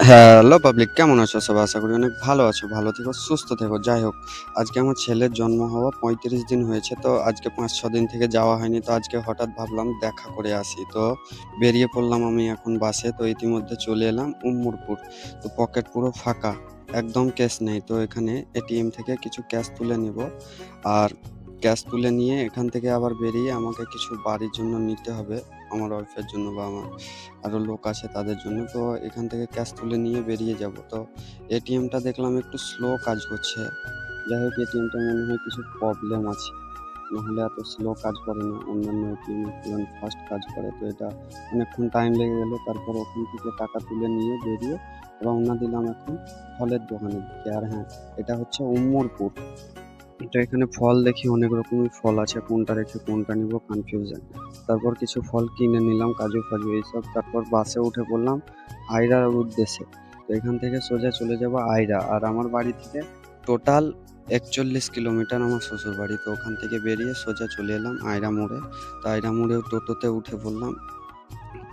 Hello public, কেমন আছো সবাই? আশা করি অনেক ভালো আছো। ভালো থেকো, সুস্থ থেকো। যাই হোক, আজকে আমার ছেলের জন্ম হওয়া ৩৫ দিন হয়েছে। তো আজকে ৫-৬ দিন থেকে যাওয়া হয়নি। তো আজকে হঠাৎ ভাবলাম দেখা করে আসি। তো বেরিয়ে পড়লাম আমি এখন বাসে। তো ইতিমধ্যে চলে এলাম উম্মুরপুর। তো পকেট পুরো ফাঁকা, একদম ক্যাশ নেই। তো এখানে এটিএম থেকে কিছু ক্যাশ তুলে নিব। আর ক্যাশ তুলে নিয়ে এখান থেকে আবার বেরিয়ে আমাকে কিছু বাড়ির জন্য নিতে হবে। আমার ওয়াইফের জন্য বা আমার আরো লোক আছে তাদের জন্য। তো এখান থেকে ক্যাশ তুলে নিয়ে বেরিয়ে যাব। তো এটিএমটা দেখলাম একটু স্লো কাজ করছে। যাই হোক, এটিএমটা মনে হয় কিছু প্রবলেম আছে। নাহলে এত স্লো কাজ করে না। অন্যান্য এটিএম যেমন ফাস্ট কাজ করে। তো এটা অনেকক্ষণ টাইম লেগে গেল। তারপর ওখান থেকে টাকা তুলে নিয়ে বেরিয়ে রওনা দিলাম এখন ফলের দোকানের দিকে। আর হ্যাঁ, এটা হচ্ছে উম্মুরপুর। তো এখানে ফল দেখি অনেক রকমের ফল আছে, কোনটা রেখে কোনটা নিব কনফিউশন। তারপর কিছু ফল কিনে নিলাম, কাজু ফাজু এইসব। তারপর বাসে উঠে পড়লাম আইরার উদ্দেশ্যে। তো এখান থেকে সোজা চলে যাব আইরা। আর আমার বাড়ি থেকে টোটাল ৪১ কিলোমিটার আমার শ্বশুর বাড়ি। তো ওখান থেকে বেরিয়ে সোজা চলে এলাম আইরা মোড়ে। তো আইরা মোড়েও টোটোতে উঠে পড়লাম।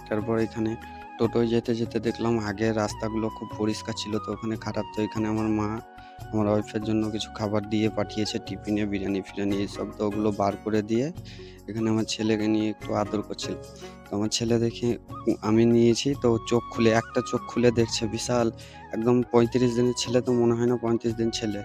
তারপর এখানে টোটোয় যেতে যেতে দেখলাম আগের রাস্তাগুলো খুব পরিষ্কার ছিল, তো ওখানে খারাপ। তো এখানে আমার মা আমার ওয়াইফের জন্য কিছু খাবার দিয়ে পাঠিয়েছে টিফিনে, বিরিয়ানি ফিরিয়ানি এইসব। তো ওগুলো বার করে দিয়ে এখানে আমার ছেলেকে নিয়ে একটু আদর করছিল। তো আমার ছেলে দেখে আমি নিয়েছি, তো চোখ খুলে একটা চোখ খুলে দেখছে বিশাল, একদম ৩৫ দিনের ছেলে। তো মনে হয় না ৩৫ দিন ছেলে।